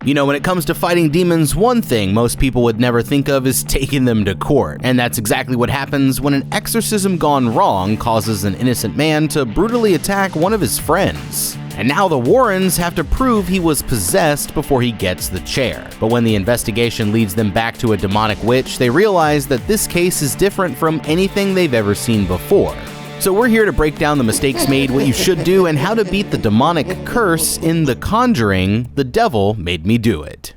You know, when it comes to fighting demons, one thing most people would never think of is taking them to court. And that's exactly what happens when an exorcism gone wrong causes an innocent man to brutally attack one of his friends. And now the Warrens have to prove he was possessed before he gets the chair. But when the investigation leads them back to a demonic witch, they realize that this case is different from anything they've ever seen before. So we're here to break down the mistakes made, what you should do, and how to beat the demonic curse in The Conjuring, The Devil Made Me Do It.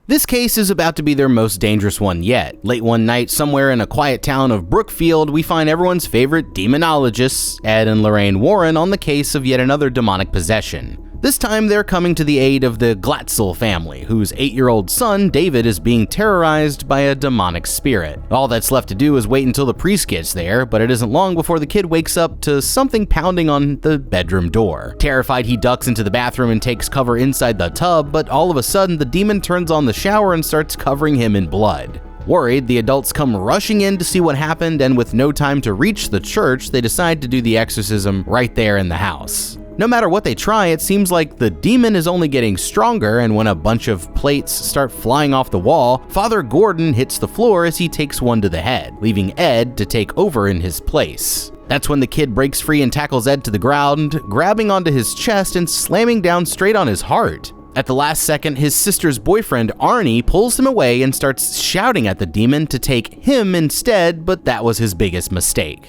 This case is about to be their most dangerous one yet. Late one night, somewhere in a quiet town of Brookfield, we find everyone's favorite demonologists, Ed and Lorraine Warren, on the case of yet another demonic possession. This time, they're coming to the aid of the Glatzel family, whose 8-year-old son, David, is being terrorized by a demonic spirit. All that's left to do is wait until the priest gets there, but it isn't long before the kid wakes up to something pounding on the bedroom door. Terrified, he ducks into the bathroom and takes cover inside the tub, but all of a sudden, the demon turns on the shower and starts covering him in blood. Worried, the adults come rushing in to see what happened, and with no time to reach the church, they decide to do the exorcism right there in the house. No matter what they try, it seems like the demon is only getting stronger, and when a bunch of plates start flying off the wall, Father Gordon hits the floor as he takes one to the head, leaving Ed to take over in his place. That's when the kid breaks free and tackles Ed to the ground, grabbing onto his chest and slamming down straight on his heart. At the last second, his sister's boyfriend, Arnie, pulls him away and starts shouting at the demon to take him instead, but that was his biggest mistake.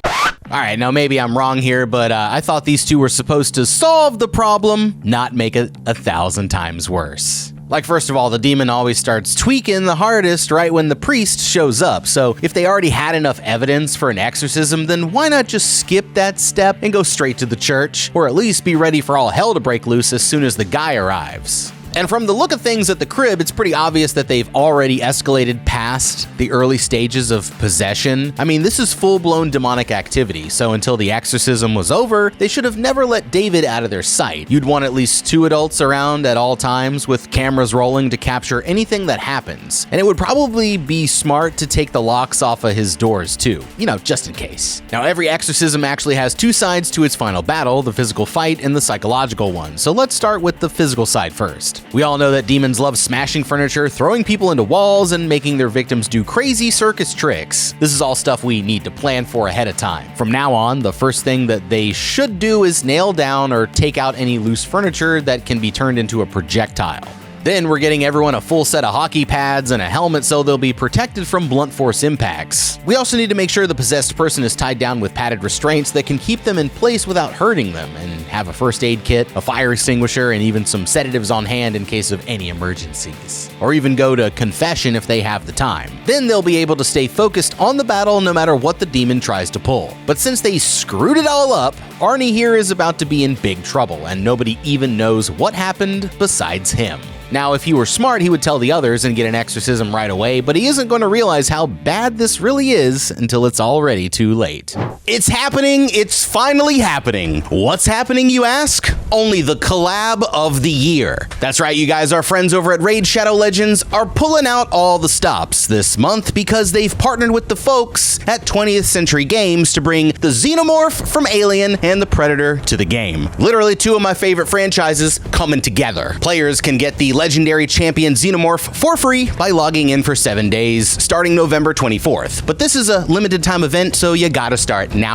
Alright, now maybe I'm wrong here, but I thought these two were supposed to solve the problem, not make it 1,000 times worse. Like, first of all, the demon always starts tweaking the hardest right when the priest shows up, so if they already had enough evidence for an exorcism, then why not just skip that step and go straight to the church, or at least be ready for all hell to break loose as soon as the guy arrives? And from the look of things at the crib, it's pretty obvious that they've already escalated past the early stages of possession. I mean, this is full-blown demonic activity, so until the exorcism was over, they should have never let David out of their sight. You'd want at least 2 adults around at all times with cameras rolling to capture anything that happens. And it would probably be smart to take the locks off of his doors too, you know, just in case. Now, every exorcism actually has 2 sides to its final battle, the physical fight and the psychological one. So let's start with the physical side first. We all know that demons love smashing furniture, throwing people into walls, and making their victims do crazy circus tricks. This is all stuff we need to plan for ahead of time. From now on, the first thing that they should do is nail down or take out any loose furniture that can be turned into a projectile. Then we're getting everyone a full set of hockey pads and a helmet so they'll be protected from blunt force impacts. We also need to make sure the possessed person is tied down with padded restraints that can keep them in place without hurting them, and have a first aid kit, a fire extinguisher, and even some sedatives on hand in case of any emergencies. Or even go to confession if they have the time. Then they'll be able to stay focused on the battle no matter what the demon tries to pull. But since they screwed it all up, Arnie here is about to be in big trouble, and nobody even knows what happened besides him. Now, if he were smart, he would tell the others and get an exorcism right away, but he isn't going to realize how bad this really is until it's already too late. It's happening! It's finally happening! What's happening, you ask? Only the collab of the year. That's right, you guys, our friends over at Raid Shadow Legends are pulling out all the stops this month because they've partnered with the folks at 20th Century Games to bring the Xenomorph from Alien and the Predator to the game. Literally 2 of my favorite franchises coming together. Players can get the legendary champion Xenomorph for free by logging in for 7 days, starting November 24th. But this is a limited time event, so you gotta start now.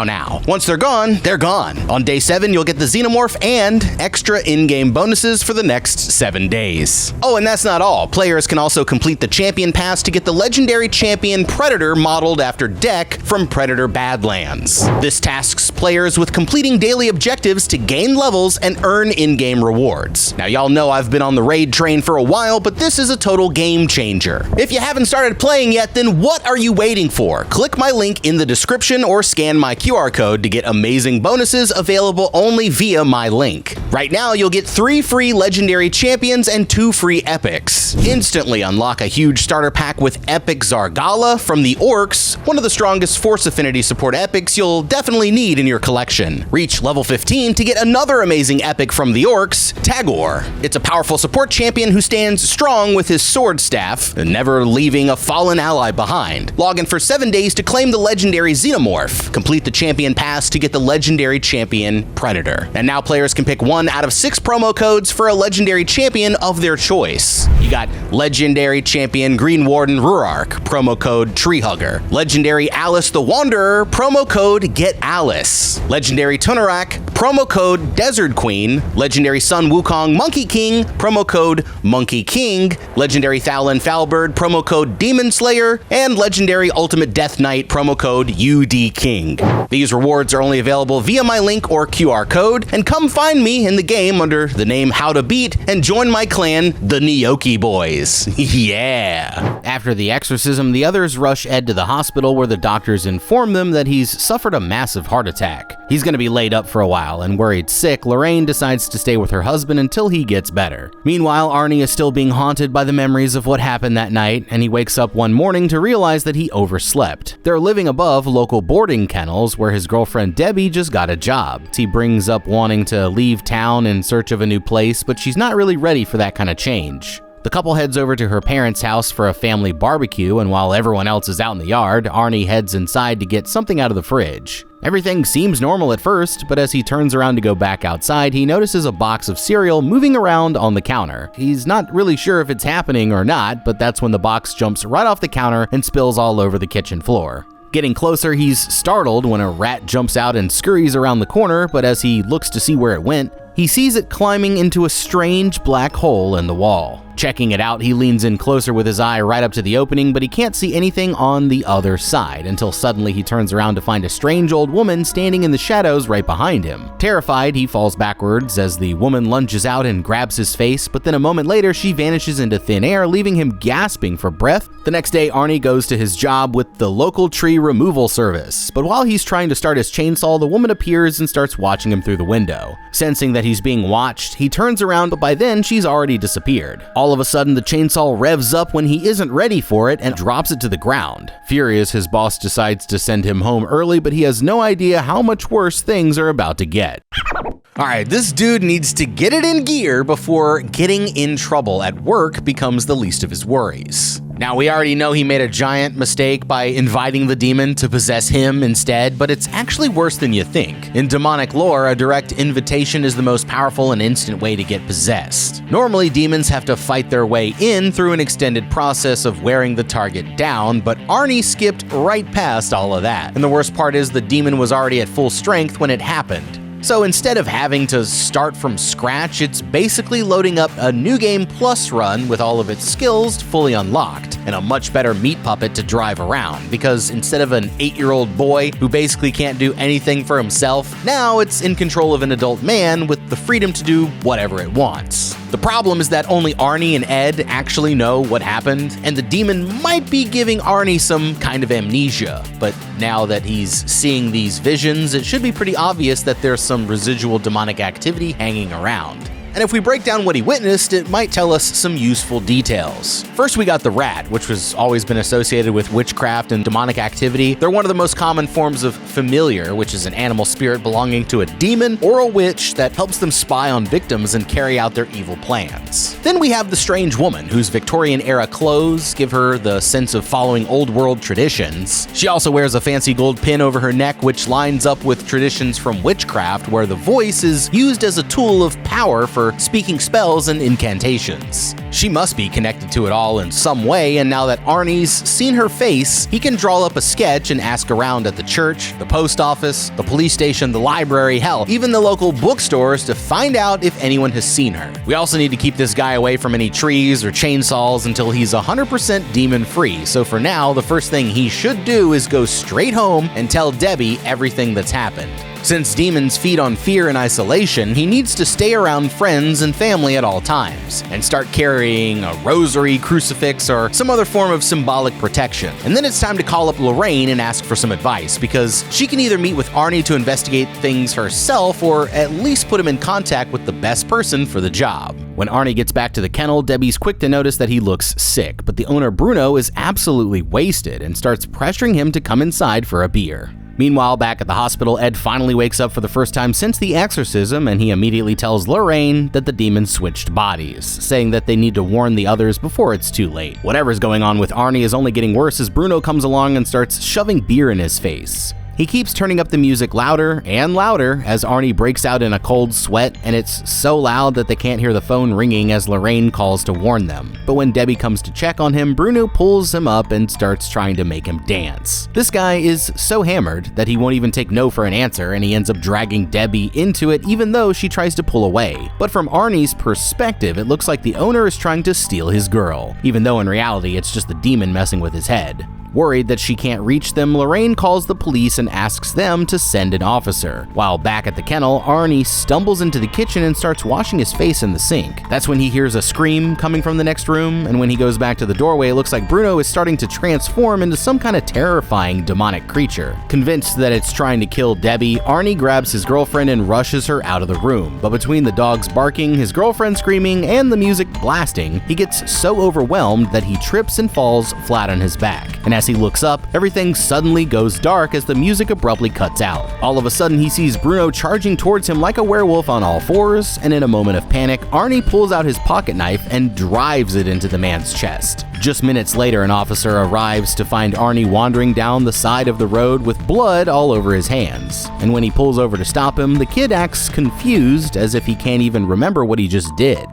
Once they're gone, they're gone. On day 7, you'll get the Xenomorph and extra in-game bonuses for the next 7 days. Oh, and that's not all. Players can also complete the Champion Pass to get the legendary champion Predator modeled after Deck from Predator Badlands. This tasks players with completing daily objectives to gain levels and earn in-game rewards. Now, y'all know I've been on the raid train for a while, but this is a total game changer. If you haven't started playing yet, then what are you waiting for? Click my link in the description or scan my QR code to get amazing bonuses available only via my link. Right now, you'll get 3 free legendary champions and 2 free epics. Instantly unlock a huge starter pack with Epic Zargala from the Orcs, one of the strongest Force Affinity support epics you'll definitely need in your collection. Reach level 15 to get another amazing epic from the Orcs, Tagoar. It's a powerful support champion champion who stands strong with his sword staff, never leaving a fallen ally behind. Log in for 7 days to claim the legendary Xenomorph. Complete the champion pass to get the legendary champion Predator. And now players can pick 1 out of 6 promo codes for a legendary champion of their choice. You got legendary champion Green Warden Rurark, promo code TREEHUGGER. Legendary Alice the Wanderer, promo code GETALICE. Legendary Tunarak, promo code DESERTQUEEN. Legendary Sun Wukong MONKEYKING, promo code MONKEYKING. Legendary Thowlin Foulbird, promo code DEMONSLAYER. And Legendary Ultimate Death Knight, promo code UDKING. These rewards are only available via my link or QR code, and come find me in the game under the name How to Beat and join my clan, the Nyoki Boys. Yeah! After the exorcism, the others rush Ed to the hospital where the doctors inform them that he's suffered a massive heart attack. He's gonna be laid up for a while, and worried sick, Lorraine decides to stay with her husband until he gets better. Meanwhile, Arnie is still being haunted by the memories of what happened that night, and he wakes up one morning to realize that he overslept. They're living above local boarding kennels where his girlfriend Debbie just got a job. He brings up wanting to leave town in search of a new place, but she's not really ready for that kind of change. The couple heads over to her parents' house for a family barbecue, and while everyone else is out in the yard, Arnie heads inside to get something out of the fridge. Everything seems normal at first, but as he turns around to go back outside, he notices a box of cereal moving around on the counter. He's not really sure if it's happening or not, but that's when the box jumps right off the counter and spills all over the kitchen floor. Getting closer, he's startled when a rat jumps out and scurries around the corner, but as he looks to see where it went, he sees it climbing into a strange black hole in the wall. Checking it out, he leans in closer with his eye right up to the opening, but he can't see anything on the other side until suddenly he turns around to find a strange old woman standing in the shadows right behind him. Terrified, he falls backwards as the woman lunges out and grabs his face, but then a moment later she vanishes into thin air, leaving him gasping for breath. The next day, Arnie goes to his job with the local tree removal service, but while he's trying to start his chainsaw, the woman appears and starts watching him through the window. Sensing that he's being watched, he turns around, but by then she's already disappeared. All of a sudden, the chainsaw revs up when he isn't ready for it and drops it to the ground. Furious, his boss decides to send him home early, but he has no idea how much worse things are about to get. Alright, this dude needs to get it in gear before getting in trouble at work becomes the least of his worries. Now, we already know he made a giant mistake by inviting the demon to possess him instead, but it's actually worse than you think. In demonic lore, a direct invitation is the most powerful and instant way to get possessed. Normally, demons have to fight their way in through an extended process of wearing the target down, but Arnie skipped right past all of that. And the worst part is the demon was already at full strength when it happened. So instead of having to start from scratch, it's basically loading up a New Game Plus run with all of its skills fully unlocked, and a much better meat puppet to drive around, because instead of an 8-year-old boy who basically can't do anything for himself, now it's in control of an adult man with the freedom to do whatever it wants. The problem is that only Arnie and Ed actually know what happened, and the demon might be giving Arnie some kind of amnesia, but now that he's seeing these visions, it should be pretty obvious that there's some residual demonic activity hanging around. And if we break down what he witnessed, it might tell us some useful details. First, we got the rat, which has always been associated with witchcraft and demonic activity. They're one of the most common forms of familiar, which is an animal spirit belonging to a demon or a witch that helps them spy on victims and carry out their evil plans. Then we have the strange woman, whose Victorian-era clothes give her the sense of following old-world traditions. She also wears a fancy gold pin over her neck, which lines up with traditions from witchcraft, where the voice is used as a tool of power for speaking spells and incantations. She must be connected to it all in some way, and now that Arnie's seen her face, he can draw up a sketch and ask around at the church, the post office, the police station, the library, hell, even the local bookstores to find out if anyone has seen her. We also need to keep this guy away from any trees or chainsaws until he's 100% demon-free, so for now, the first thing he should do is go straight home and tell Debbie everything that's happened. Since demons feed on fear and isolation, he needs to stay around friends and family at all times, and start carrying a rosary, crucifix, or some other form of symbolic protection. And then it's time to call up Lorraine and ask for some advice, because she can either meet with Arnie to investigate things herself, or at least put him in contact with the best person for the job. When Arnie gets back to the kennel, Debbie's quick to notice that he looks sick, but the owner Bruno is absolutely wasted and starts pressuring him to come inside for a beer. Meanwhile, back at the hospital, Ed finally wakes up for the first time since the exorcism, and he immediately tells Lorraine that the demon switched bodies, saying that they need to warn the others before it's too late. Whatever's going on with Arnie is only getting worse as Bruno comes along and starts shoving beer in his face. He keeps turning up the music louder and louder as Arnie breaks out in a cold sweat, and it's so loud that they can't hear the phone ringing as Lorraine calls to warn them. But when Debbie comes to check on him, Bruno pulls him up and starts trying to make him dance. This guy is so hammered that he won't even take no for an answer, and he ends up dragging Debbie into it even though she tries to pull away. But from Arnie's perspective, it looks like the owner is trying to steal his girl, even though in reality it's just the demon messing with his head. Worried that she can't reach them, Lorraine calls the police and asks them to send an officer. While back at the kennel, Arnie stumbles into the kitchen and starts washing his face in the sink. That's when he hears a scream coming from the next room, and when he goes back to the doorway, it looks like Bruno is starting to transform into some kind of terrifying demonic creature. Convinced that it's trying to kill Debbie, Arnie grabs his girlfriend and rushes her out of the room. But between the dogs barking, his girlfriend screaming, and the music blasting, he gets so overwhelmed that he trips and falls flat on his back. And as he looks up, everything suddenly goes dark as the music abruptly cuts out. All of a sudden, he sees Bruno charging towards him like a werewolf on all fours, and in a moment of panic, Arnie pulls out his pocket knife and drives it into the man's chest. Just minutes later, an officer arrives to find Arnie wandering down the side of the road with blood all over his hands. And when he pulls over to stop him, the kid acts confused as if he can't even remember what he just did.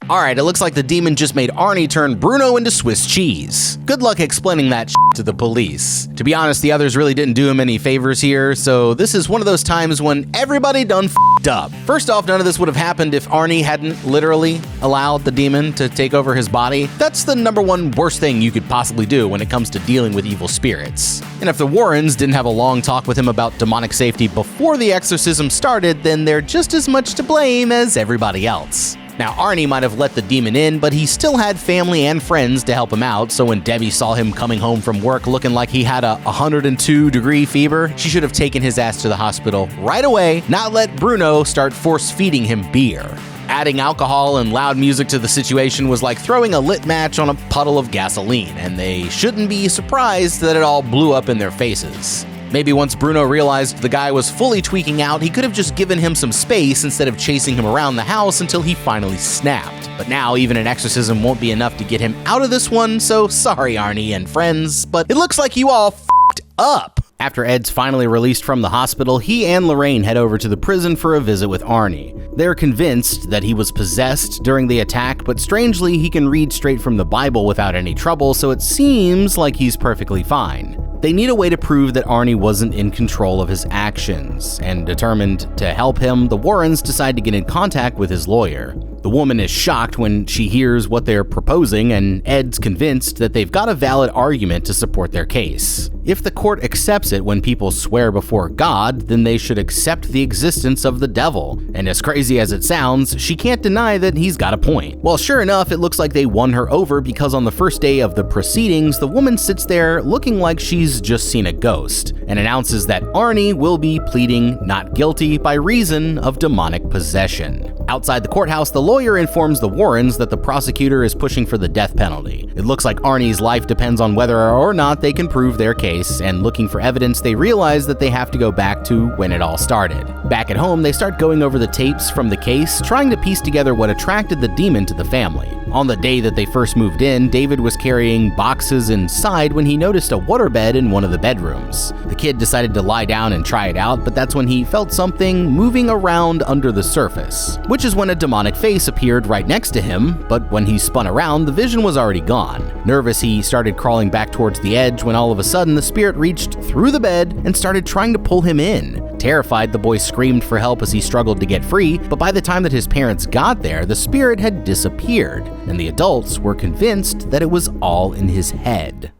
Alright, it looks like the demon just made Arnie turn Bruno into Swiss cheese. Good luck explaining that to the police. To be honest, the others really didn't do him any favors here, so this is one of those times when everybody done f***ed up. First off, none of this would have happened if Arnie hadn't literally allowed the demon to take over his body. That's the #1 worst thing you could possibly do when it comes to dealing with evil spirits. And if the Warrens didn't have a long talk with him about demonic safety before the exorcism started, then they're just as much to blame as everybody else. Now, Arnie might have let the demon in, but he still had family and friends to help him out, so when Debbie saw him coming home from work looking like he had a 102-degree fever, she should have taken his ass to the hospital right away, not let Bruno start force-feeding him beer. Adding alcohol and loud music to the situation was like throwing a lit match on a puddle of gasoline, and they shouldn't be surprised that it all blew up in their faces. Maybe once Bruno realized the guy was fully tweaking out, he could have just given him some space instead of chasing him around the house until he finally snapped. But now even an exorcism won't be enough to get him out of this one, so sorry Arnie and friends, but it looks like you all f***ed up. After Ed's finally released from the hospital, he and Lorraine head over to the prison for a visit with Arnie. They're convinced that he was possessed during the attack, but strangely he can read straight from the Bible without any trouble, so it seems like he's perfectly fine. They need a way to prove that Arnie wasn't in control of his actions, and determined to help him, the Warrens decide to get in contact with his lawyer. The woman is shocked when she hears what they're proposing, and Ed's convinced that they've got a valid argument to support their case. If the court accepts it when people swear before God, then they should accept the existence of the devil. And as crazy as it sounds, she can't deny that he's got a point. Well, sure enough, it looks like they won her over because on the first day of the proceedings, the woman sits there looking like she's just seen a ghost and announces that Arnie will be pleading not guilty by reason of demonic possession. Outside the courthouse, the lawyer informs the Warrens that the prosecutor is pushing for the death penalty. It looks like Arnie's life depends on whether or not they can prove their case, and looking for evidence, they realize that they have to go back to when it all started. Back at home, they start going over the tapes from the case, trying to piece together what attracted the demon to the family. On the day that they first moved in, David was carrying boxes inside when he noticed a waterbed in one of the bedrooms. The kid decided to lie down and try it out, but that's when he felt something moving around under the surface, which is when a demonic face appeared right next to him, but when he spun around, the vision was already gone. Nervous, he started crawling back towards the edge when all of a sudden the spirit reached through the bed and started trying to pull him in. Terrified, the boy screamed for help as he struggled to get free, but by the time that his parents got there, the spirit had disappeared, and the adults were convinced that it was all in his head.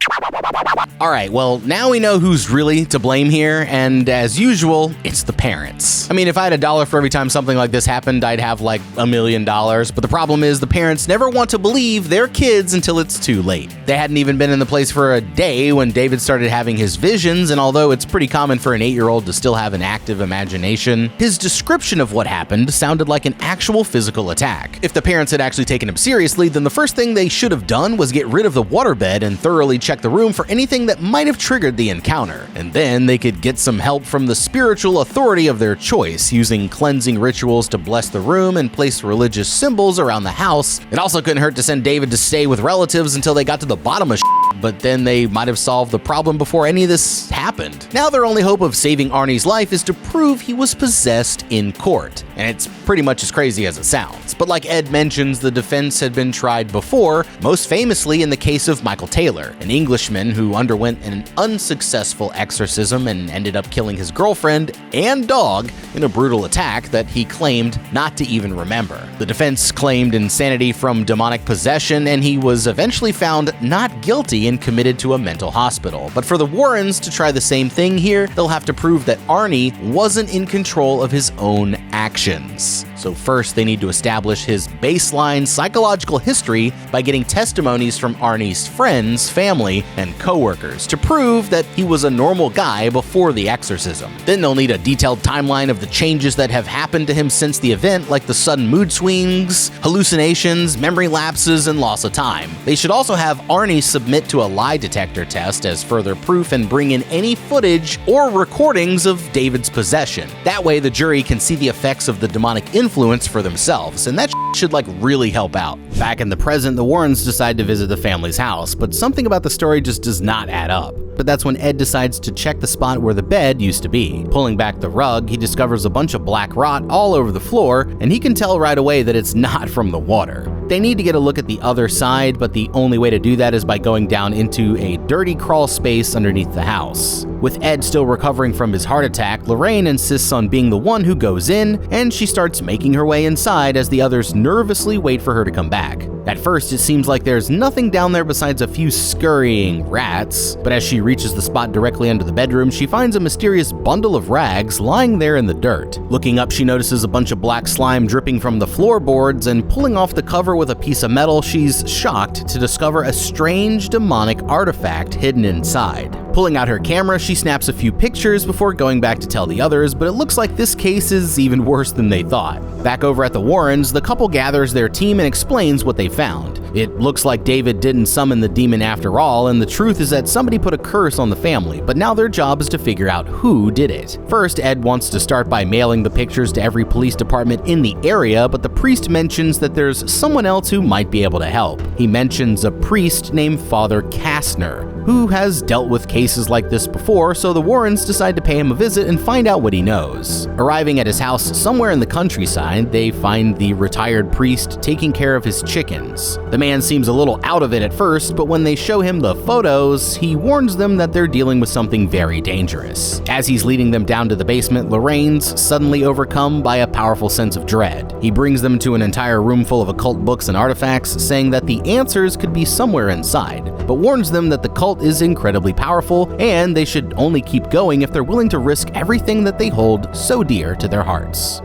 Alright, well, now we know who's really to blame here, and as usual, it's the parents. I mean, if I had $1 for every time something like this happened, I'd have like $1 million, but the problem is the parents never want to believe their kids until it's too late. They hadn't even been in the place for a day when David started having his visions, and although it's pretty common for an 8-year-old to still have an active imagination, his description of what happened sounded like an actual physical attack. If the parents had actually taken him seriously, then the first thing they should have done was get rid of the waterbed and thoroughly check the room for anything that might have triggered the encounter, and then they could get some help from the spiritual authority of their choice, using cleansing rituals to bless the room and place religious symbols around the house. It also couldn't hurt to send David to stay with relatives until they got to the bottom of but then they might have solved the problem before any of this happened. Now their only hope of saving Arnie's life is to prove he was possessed in court, and it's pretty much as crazy as it sounds. But like Ed mentions, the defense had been tried before, most famously in the case of Michael Taylor, an Englishman who underwent an unsuccessful exorcism and ended up killing his girlfriend and dog in a brutal attack that he claimed not to even remember. The defense claimed insanity from demonic possession, and he was eventually found not guilty and committed to a mental hospital. But for the Warrens to try the same thing here, they'll have to prove that Arnie wasn't in control of his own actions. So first, they need to establish his baseline psychological history by getting testimonies from Arnie's friends, family, and coworkers to prove that he was a normal guy before the exorcism. Then they'll need a detailed timeline of the changes that have happened to him since the event, like the sudden mood swings, hallucinations, memory lapses, and loss of time. They should also have Arnie submit to a lie detector test as further proof and bring in any footage or recordings of David's possession. That way, the jury can see the effects of the demonic influence for themselves, and that should really help out. Back in the present, the Warrens decide to visit the family's house, but something about the story just does not add up. But that's when Ed decides to check the spot where the bed used to be. Pulling back the rug, he discovers a bunch of black rot all over the floor, and he can tell right away that it's not from the water. They need to get a look at the other side, but the only way to do that is by going down into a dirty crawl space underneath the house. With Ed still recovering from his heart attack, Lorraine insists on being the one who goes in, and she starts making her way inside as the others nervously wait for her to come back. At first, it seems like there's nothing down there besides a few scurrying rats, but as she reaches the spot directly under the bedroom, she finds a mysterious bundle of rags lying there in the dirt. Looking up, she notices a bunch of black slime dripping from the floorboards, and pulling off the cover with a piece of metal, she's shocked to discover a strange demonic artifact hidden inside. Pulling out her camera, she snaps a few pictures before going back to tell the others, but it looks like this case is even worse than they thought. Back over at the Warrens, the couple gathers their team and explains what they found. It looks like David didn't summon the demon after all, and the truth is that somebody put a curse on the family, but now their job is to figure out who did it. First, Ed wants to start by mailing the pictures to every police department in the area, but the priest mentions that there's someone else who might be able to help. He mentions a priest named Father Kastner, who has dealt with cases like this before, so the Warrens decide to pay him a visit and find out what he knows. Arriving at his house somewhere in the countryside, they find the retired priest taking care of his chickens. The man seems a little out of it at first, but when they show him the photos, he warns them that they're dealing with something very dangerous. As he's leading them down to the basement, Lorraine's suddenly overcome by a powerful sense of dread. He brings them to an entire room full of occult books and artifacts, saying that the answers could be somewhere inside, but warns them that the cult is incredibly powerful and they should only keep going if they're willing to risk everything that they hold so dear to their hearts.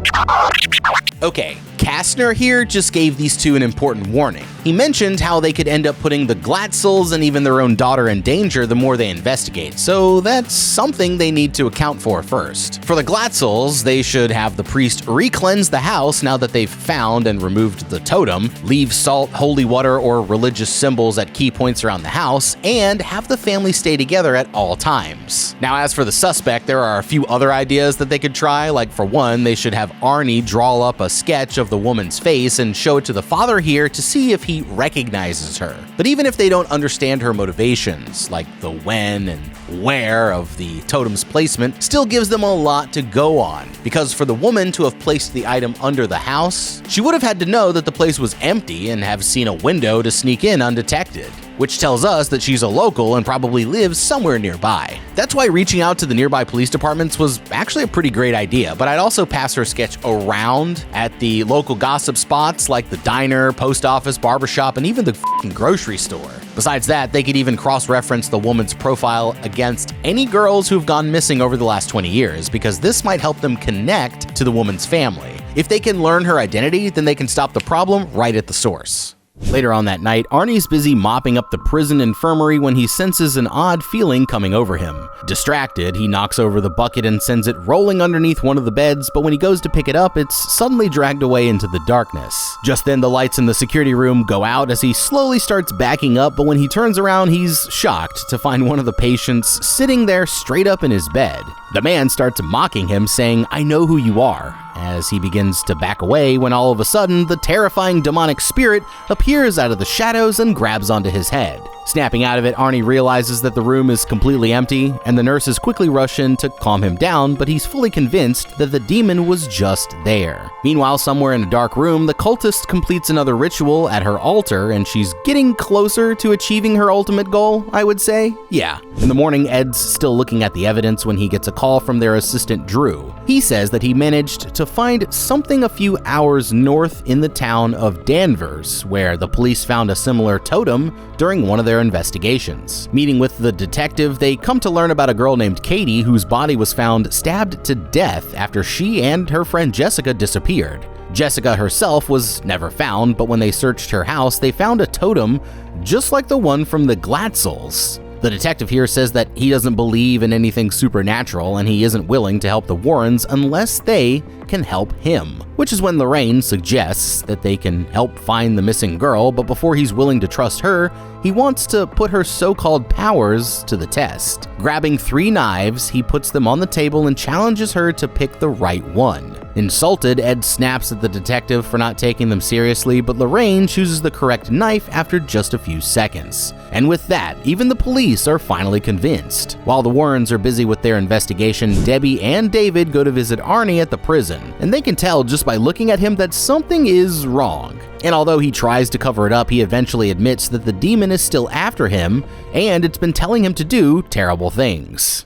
Okay, Kastner here just gave these two an important warning. He mentioned how they could end up putting the Glatzels and even their own daughter in danger the more they investigate, so that's something they need to account for first. For the Glatzels, they should have the priest re-cleanse the house now that they've found and removed the totem, leave salt, holy water, or religious symbols at key points around the house, and have the family stay together at all times. Now, as for the suspect, there are a few other ideas that they could try, like for one, they should have Arnie draw up a sketch of the woman's face and show it to the father here to see if he recognizes her. But even if they don't understand her motivations, like the when and where of the totem's placement, still gives them a lot to go on, because for the woman to have placed the item under the house, she would have had to know that the place was empty and have seen a window to sneak in undetected, which tells us that she's a local and probably lives somewhere nearby. That's why reaching out to the nearby police departments was actually a pretty great idea, but I'd also pass her sketch around at the local gossip spots like the diner, post office, barbershop, and even the grocery store. Besides that, they could even cross-reference the woman's profile against any girls who've gone missing over the last 20 years, because this might help them connect to the woman's family. If they can learn her identity, then they can stop the problem right at the source. Later on that night, Arnie's busy mopping up the prison infirmary when he senses an odd feeling coming over him. Distracted, he knocks over the bucket and sends it rolling underneath one of the beds, but when he goes to pick it up, it's suddenly dragged away into the darkness. Just then, the lights in the security room go out as he slowly starts backing up, but when he turns around, he's shocked to find one of the patients sitting there straight up in his bed. The man starts mocking him, saying, "I know who you are," as he begins to back away when all of a sudden, the terrifying demonic spirit appears out of the shadows and grabs onto his head. Snapping out of it, Arnie realizes that the room is completely empty, and the nurses quickly rush in to calm him down, but he's fully convinced that the demon was just there. Meanwhile, somewhere in a dark room, the cultist completes another ritual at her altar, and she's getting closer to achieving her ultimate goal, I would say. Yeah. In the morning, Ed's still looking at the evidence when he gets a call from their assistant Drew. He says that he managed to find something a few hours north in the town of Danvers, where the police found a similar totem during one of their investigations. Meeting with the detective, they come to learn about a girl named Katie whose body was found stabbed to death after she and her friend Jessica disappeared. Jessica herself was never found, but when they searched her house, they found a totem just like the one from the Glatzels. The detective here says that he doesn't believe in anything supernatural and he isn't willing to help the Warrens unless they can help him, which is when Lorraine suggests that they can help find the missing girl, but before he's willing to trust her, he wants to put her so-called powers to the test. Grabbing 3 knives, he puts them on the table and challenges her to pick the right one. Insulted, Ed snaps at the detective for not taking them seriously, but Lorraine chooses the correct knife after just a few seconds. And with that, even the police are finally convinced. While the Warrens are busy with their investigation, Debbie and David go to visit Arnie at the prison, and they can tell just by looking at him that something is wrong. And although he tries to cover it up, he eventually admits that the demon is still after him, and it's been telling him to do terrible things.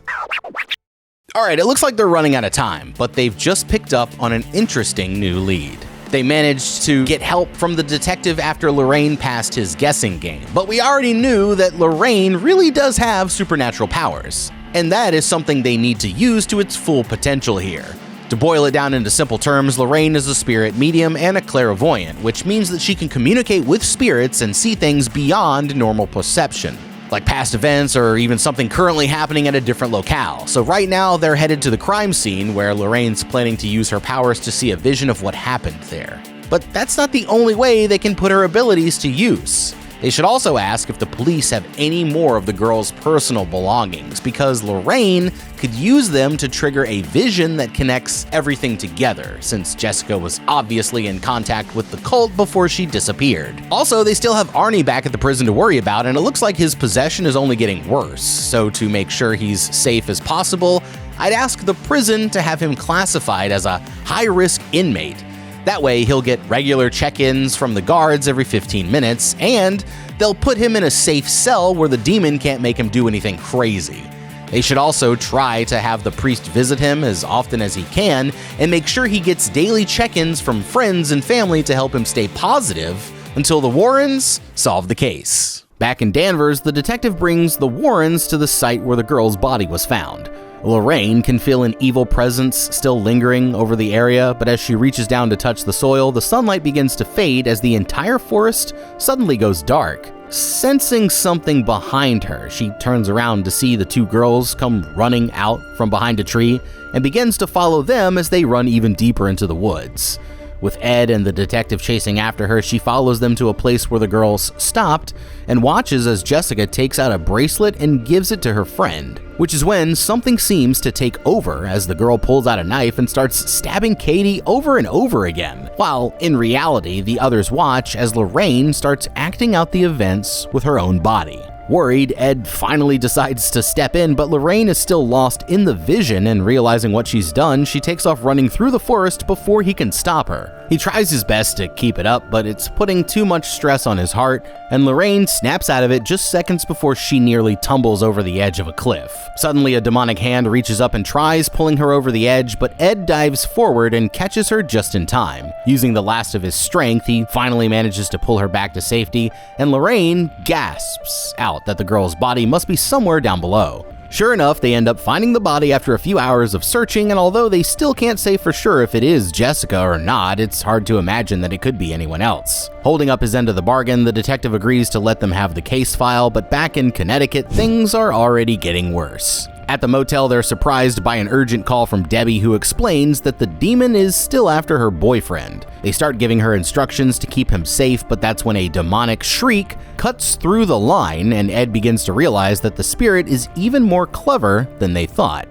Alright, it looks like they're running out of time, but they've just picked up on an interesting new lead. They managed to get help from the detective after Lorraine passed his guessing game, but we already knew that Lorraine really does have supernatural powers, and that is something they need to use to its full potential here. To boil it down into simple terms, Lorraine is a spirit medium and a clairvoyant, which means that she can communicate with spirits and see things beyond normal perception, like past events or even something currently happening at a different locale. So right now, they're headed to the crime scene where Lorraine's planning to use her powers to see a vision of what happened there. But that's not the only way they can put her abilities to use. They should also ask if the police have any more of the girl's personal belongings, because Lorraine could use them to trigger a vision that connects everything together, since Jessica was obviously in contact with the cult before she disappeared. Also, they still have Arnie back at the prison to worry about, and it looks like his possession is only getting worse, so to make sure he's safe as possible, I'd ask the prison to have him classified as a high-risk inmate. That way, he'll get regular check-ins from the guards every 15 minutes, and they'll put him in a safe cell where the demon can't make him do anything crazy. They should also try to have the priest visit him as often as he can, and make sure he gets daily check-ins from friends and family to help him stay positive until the Warrens solve the case. Back in Danvers, the detective brings the Warrens to the site where the girl's body was found. Lorraine can feel an evil presence still lingering over the area, but as she reaches down to touch the soil, the sunlight begins to fade as the entire forest suddenly goes dark. Sensing something behind her, she turns around to see the 2 girls come running out from behind a tree and begins to follow them as they run even deeper into the woods. With Ed and the detective chasing after her, she follows them to a place where the girls stopped and watches as Jessica takes out a bracelet and gives it to her friend, which is when something seems to take over as the girl pulls out a knife and starts stabbing Katie over and over again, while in reality, the others watch as Lorraine starts acting out the events with her own body. Worried, Ed finally decides to step in, but Lorraine is still lost in the vision, and realizing what she's done, she takes off running through the forest before he can stop her. He tries his best to keep it up, but it's putting too much stress on his heart, and Lorraine snaps out of it just seconds before she nearly tumbles over the edge of a cliff. Suddenly, a demonic hand reaches up and tries pulling her over the edge, but Ed dives forward and catches her just in time. Using the last of his strength, he finally manages to pull her back to safety, and Lorraine gasps out that the girl's body must be somewhere down below. Sure enough, they end up finding the body after a few hours of searching, and although they still can't say for sure if it is Jessica or not, it's hard to imagine that it could be anyone else. Holding up his end of the bargain, the detective agrees to let them have the case file, but back in Connecticut, things are already getting worse. At the motel, they're surprised by an urgent call from Debbie, who explains that the demon is still after her boyfriend. They start giving her instructions to keep him safe, but that's when a demonic shriek cuts through the line, and Ed begins to realize that the spirit is even more clever than they thought.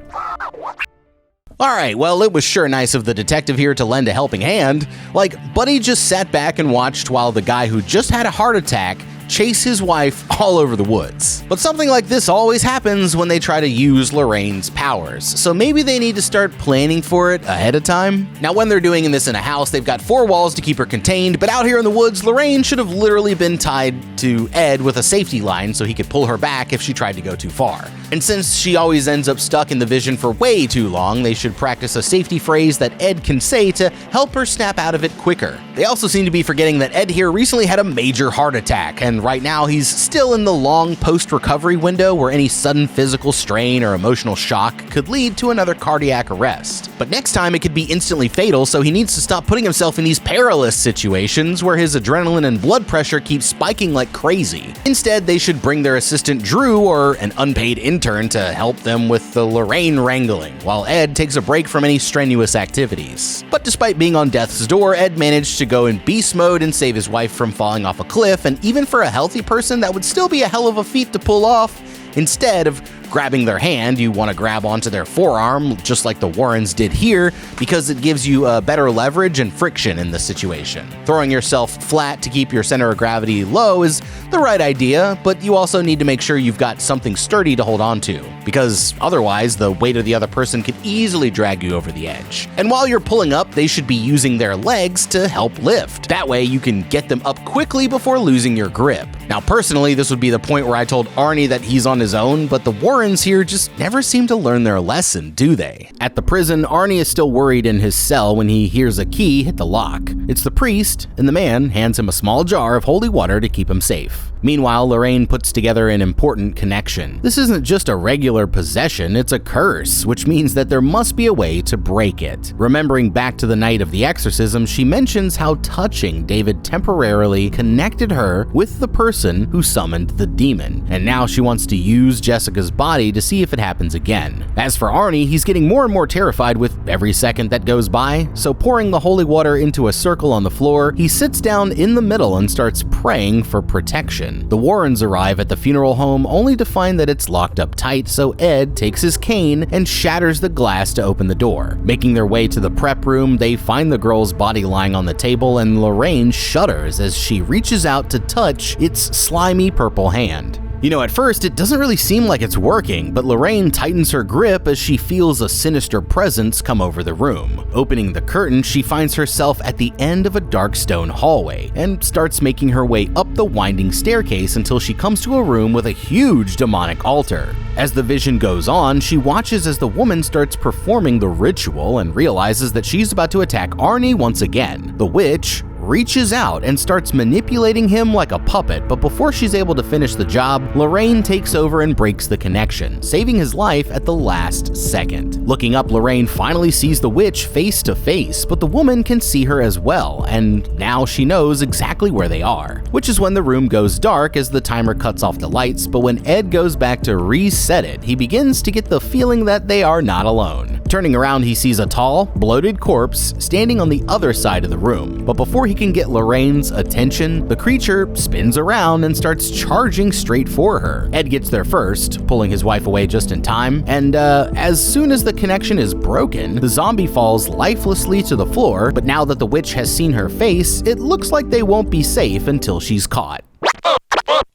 Alright, well, it was sure nice of the detective here to lend a helping hand. Like, Buddy just sat back and watched while the guy who just had a heart attack chase his wife all over the woods. But something like this always happens when they try to use Lorraine's powers, so maybe they need to start planning for it ahead of time. Now, when they're doing this in a house, they've got 4 walls to keep her contained, but out here in the woods, Lorraine should have literally been tied to Ed with a safety line so he could pull her back if she tried to go too far. And since she always ends up stuck in the vision for way too long, they should practice a safety phrase that Ed can say to help her snap out of it quicker. They also seem to be forgetting that Ed here recently had a major heart attack, and right now he's still in the long post-recovery window where any sudden physical strain or emotional shock could lead to another cardiac arrest. But next time it could be instantly fatal, so he needs to stop putting himself in these perilous situations where his adrenaline and blood pressure keep spiking like crazy. Instead, they should bring their assistant Drew or an unpaid intern to help them with the Lorraine wrangling, while Ed takes a break from any strenuous activities. But despite being on death's door, Ed managed to go in beast mode and save his wife from falling off a cliff, and even for a healthy person, that would still be a hell of a feat to pull off. Instead of grabbing their hand, you want to grab onto their forearm, just like the Warrens did here, because it gives you better leverage and friction in the situation. Throwing yourself flat to keep your center of gravity low is the right idea, but you also need to make sure you've got something sturdy to hold on to, because otherwise the weight of the other person could easily drag you over the edge. And while you're pulling up, they should be using their legs to help lift. That way you can get them up quickly before losing your grip. Now, personally, this would be the point where I told Arnie that he's on his own, but the Warrens here just never seem to learn their lesson, do they? At the prison, Arnie is still worried in his cell when he hears a key hit the lock. It's the priest, and the man hands him a small jar of holy water to keep him safe. Meanwhile, Lorraine puts together an important connection. This isn't just a regular possession, it's a curse, which means that there must be a way to break it. Remembering back to the night of the exorcism, she mentions how touching David temporarily connected her with the person who summoned the demon, and now she wants to use Jessica's body to see if it happens again. As for Arnie, he's getting more and more terrified with every second that goes by, so pouring the holy water into a circle on the floor, he sits down in the middle and starts praying for protection. The Warrens arrive at the funeral home only to find that it's locked up tight, so Ed takes his cane and shatters the glass to open the door. Making their way to the prep room, they find the girl's body lying on the table, and Lorraine shudders as she reaches out to touch its slimy purple hand. You know, at first, it doesn't really seem like it's working, but Lorraine tightens her grip as she feels a sinister presence come over the room. Opening the curtain, she finds herself at the end of a dark stone hallway and starts making her way up the winding staircase until she comes to a room with a huge demonic altar. As the vision goes on, she watches as the woman starts performing the ritual and realizes that she's about to attack Arnie once again. The witch reaches out and starts manipulating him like a puppet, but before she's able to finish the job, Lorraine takes over and breaks the connection, saving his life at the last second. Looking up, Lorraine finally sees the witch face to face, but the woman can see her as well, and now she knows exactly where they are. Which is when the room goes dark as the timer cuts off the lights, but when Ed goes back to reset it, he begins to get the feeling that they are not alone. Turning around, he sees a tall, bloated corpse standing on the other side of the room, but before he can get Lorraine's attention, the creature spins around and starts charging straight for her. Ed gets there first, pulling his wife away just in time, and as soon as the connection is broken, the zombie falls lifelessly to the floor, but now that the witch has seen her face, it looks like they won't be safe until she's caught.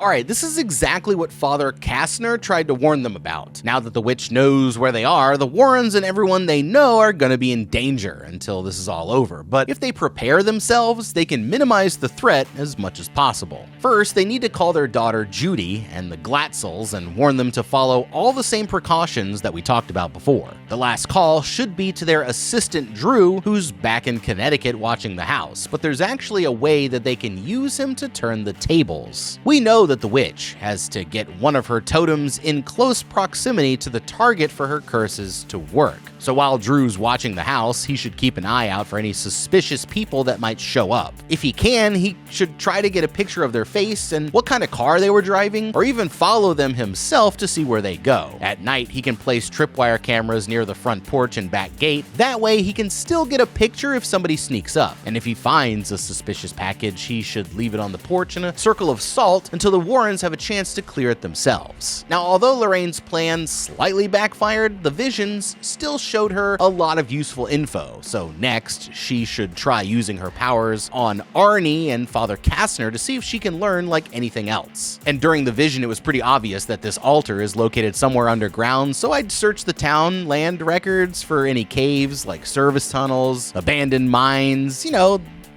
Alright, this is exactly what Father Kastner tried to warn them about. Now that the witch knows where they are, the Warrens and everyone they know are gonna be in danger until this is all over. But if they prepare themselves, they can minimize the threat as much as possible. First, they need to call their daughter Judy and the Glatzels and warn them to follow all the same precautions that we talked about before. The last call should be to their assistant Drew, who's back in Connecticut watching the house, but there's actually a way that they can use him to turn the tables. We know that the witch has to get one of her totems in close proximity to the target for her curses to work. So while Drew's watching the house, he should keep an eye out for any suspicious people that might show up. If he can, he should try to get a picture of their face and what kind of car they were driving, or even follow them himself to see where they go. At night, he can place tripwire cameras near the front porch and back gate. That way, he can still get a picture if somebody sneaks up. And if he finds a suspicious package, he should leave it on the porch in a circle of salt until the Warrens have a chance to clear it themselves. Now, although Lorraine's plan slightly backfired, the visions still showed her a lot of useful info. So next, she should try using her powers on Arnie and Father Kastner to see if she can learn like anything else. And during the vision, it was pretty obvious that this altar is located somewhere underground, so I'd search the town land records for any caves like service tunnels, abandoned mines,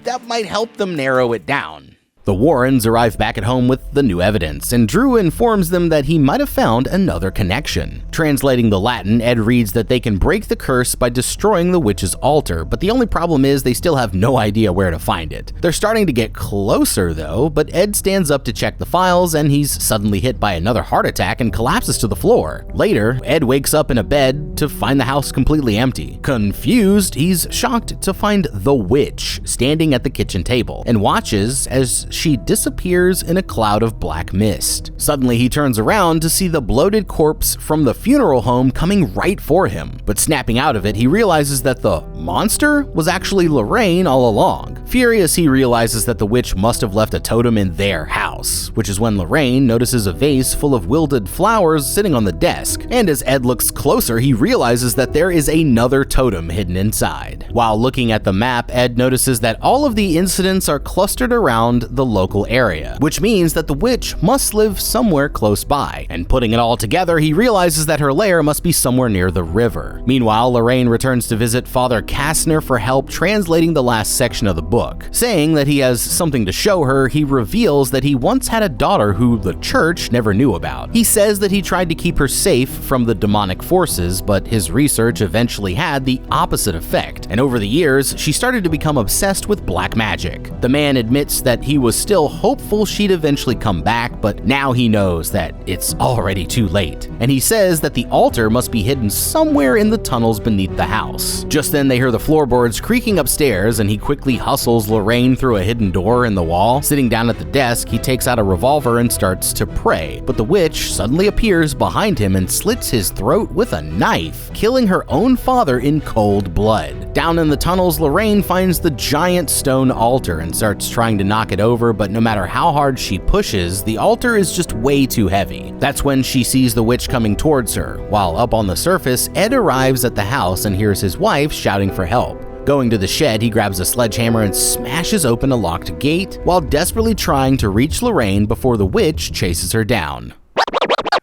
that might help them narrow it down. The Warrens arrive back at home with the new evidence, and Drew informs them that he might have found another connection. Translating the Latin, Ed reads that they can break the curse by destroying the witch's altar, but the only problem is they still have no idea where to find it. They're starting to get closer though, but Ed stands up to check the files and he's suddenly hit by another heart attack and collapses to the floor. Later, Ed wakes up in a bed to find the house completely empty. Confused, he's shocked to find the witch standing at the kitchen table and watches as she disappears in a cloud of black mist. Suddenly, he turns around to see the bloated corpse from the funeral home coming right for him. But snapping out of it, he realizes that the monster was actually Lorraine all along. Furious, he realizes that the witch must have left a totem in their house, which is when Lorraine notices a vase full of wilted flowers sitting on the desk. And as Ed looks closer, he realizes that there is another totem hidden inside. While looking at the map, Ed notices that all of the incidents are clustered around the local area, which means that the witch must live somewhere close by. And putting it all together, he realizes that her lair must be somewhere near the river. Meanwhile, Lorraine returns to visit Father Kastner for help translating the last section of the book. Saying that he has something to show her, he reveals that he once had a daughter who the church never knew about. He says that he tried to keep her safe from the demonic forces, but his research eventually had the opposite effect, and over the years, she started to become obsessed with black magic. The man admits that he was still hopeful she'd eventually come back, but now he knows that it's already too late. And he says that the altar must be hidden somewhere in the tunnels beneath the house. Just then they hear the floorboards creaking upstairs, and he quickly hustles Lorraine through a hidden door in the wall. Sitting down at the desk, he takes out a revolver and starts to pray, but the witch suddenly appears behind him and slits his throat with a knife, killing her own father in cold blood. Down in the tunnels, Lorraine finds the giant stone altar and starts trying to knock it over, but no matter how hard she pushes, the altar is just way too heavy. That's when she sees the witch coming towards her. While up on the surface, Ed arrives at the house and hears his wife shouting for help. Going to the shed, he grabs a sledgehammer and smashes open a locked gate while desperately trying to reach Lorraine before the witch chases her down.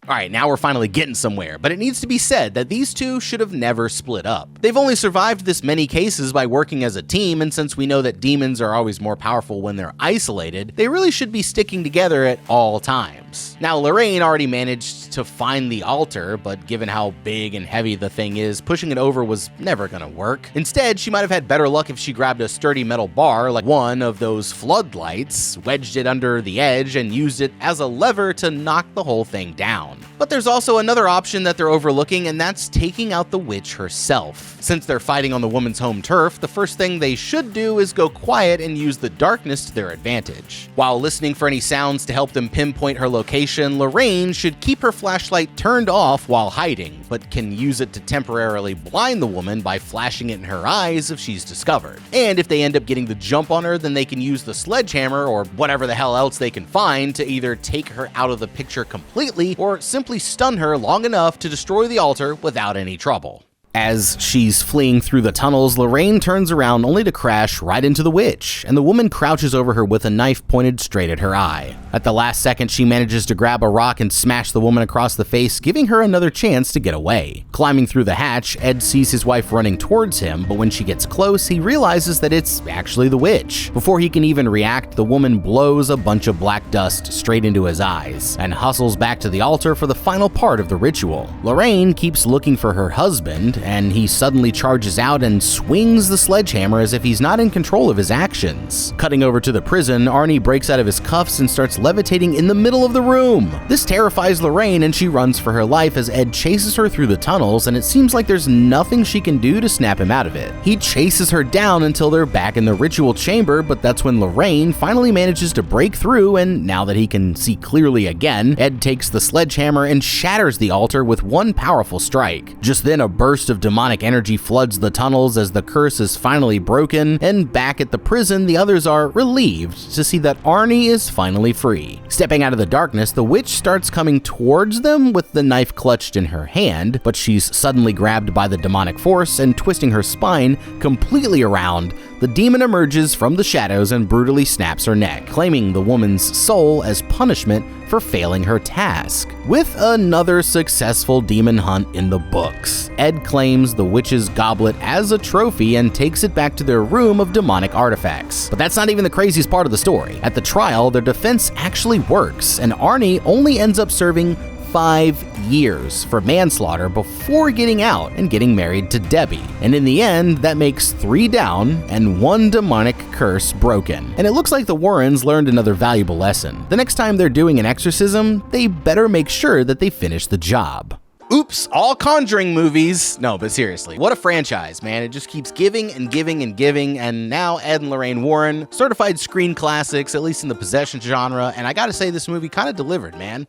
Alright, now we're finally getting somewhere, but it needs to be said that these two should have never split up. They've only survived this many cases by working as a team, and since we know that demons are always more powerful when they're isolated, they really should be sticking together at all times. Now, Lorraine already managed to find the altar, but given how big and heavy the thing is, pushing it over was never gonna work. Instead, she might have had better luck if she grabbed a sturdy metal bar like one of those floodlights, wedged it under the edge, and used it as a lever to knock the whole thing down. But there's also another option that they're overlooking, and that's taking out the witch herself. Since they're fighting on the woman's home turf, the first thing they should do is go quiet and use the darkness to their advantage. While listening for any sounds to help them pinpoint her location, Lorraine should keep her flashlight turned off while hiding, but can use it to temporarily blind the woman by flashing it in her eyes if she's discovered. And if they end up getting the jump on her, then they can use the sledgehammer or whatever the hell else they can find to either take her out of the picture completely or simply stun her long enough to destroy the altar without any trouble. As she's fleeing through the tunnels, Lorraine turns around only to crash right into the witch, and the woman crouches over her with a knife pointed straight at her eye. At the last second, she manages to grab a rock and smash the woman across the face, giving her another chance to get away. Climbing through the hatch, Ed sees his wife running towards him, but when she gets close, he realizes that it's actually the witch. Before he can even react, the woman blows a bunch of black dust straight into his eyes, and hustles back to the altar for the final part of the ritual. Lorraine keeps looking for her husband, and he suddenly charges out and swings the sledgehammer as if he's not in control of his actions. Cutting over to the prison, Arnie breaks out of his cuffs and starts levitating in the middle of the room. This terrifies Lorraine and she runs for her life as Ed chases her through the tunnels, and it seems like there's nothing she can do to snap him out of it. He chases her down until they're back in the ritual chamber, but that's when Lorraine finally manages to break through, and now that he can see clearly again, Ed takes the sledgehammer and shatters the altar with one powerful strike. Just then, a burst of demonic energy floods the tunnels as the curse is finally broken, and back at the prison, the others are relieved to see that Arnie is finally free. Stepping out of the darkness, the witch starts coming towards them with the knife clutched in her hand, but she's suddenly grabbed by the demonic force, and twisting her spine completely around, the demon emerges from the shadows and brutally snaps her neck, claiming the woman's soul as punishment for failing her task. With another successful demon hunt in the books, Ed claims the witch's goblet as a trophy and takes it back to their room of demonic artifacts. But that's not even the craziest part of the story. At the trial, their defense actually works, and Arnie only ends up serving 5 years for manslaughter before getting out and getting married to Debbie. And in the end, that makes 3 down and 1 demonic curse broken. And it looks like the Warrens learned another valuable lesson. The next time they're doing an exorcism, they better make sure that they finish the job. Oops, all Conjuring movies. No, but seriously, what a franchise, man. It just keeps giving and giving and giving, and now Ed and Lorraine Warren, certified screen classics, at least in the possession genre, and I gotta say this movie kind of delivered, man.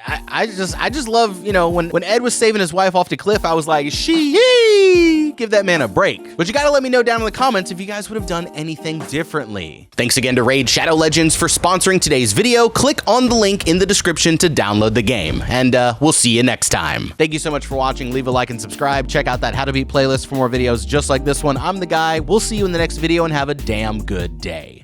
I just love, when Ed was saving his wife off the cliff, I was like, give that man a break. But you gotta let me know down in the comments if you guys would have done anything differently. Thanks again to Raid Shadow Legends for sponsoring today's video. Click on the link in the description to download the game, and we'll see you next time. Thank you so much for watching. Leave a like and subscribe. Check out that How to Beat playlist for more videos just like this one. I'm the guy. We'll see you in the next video, and have a damn good day.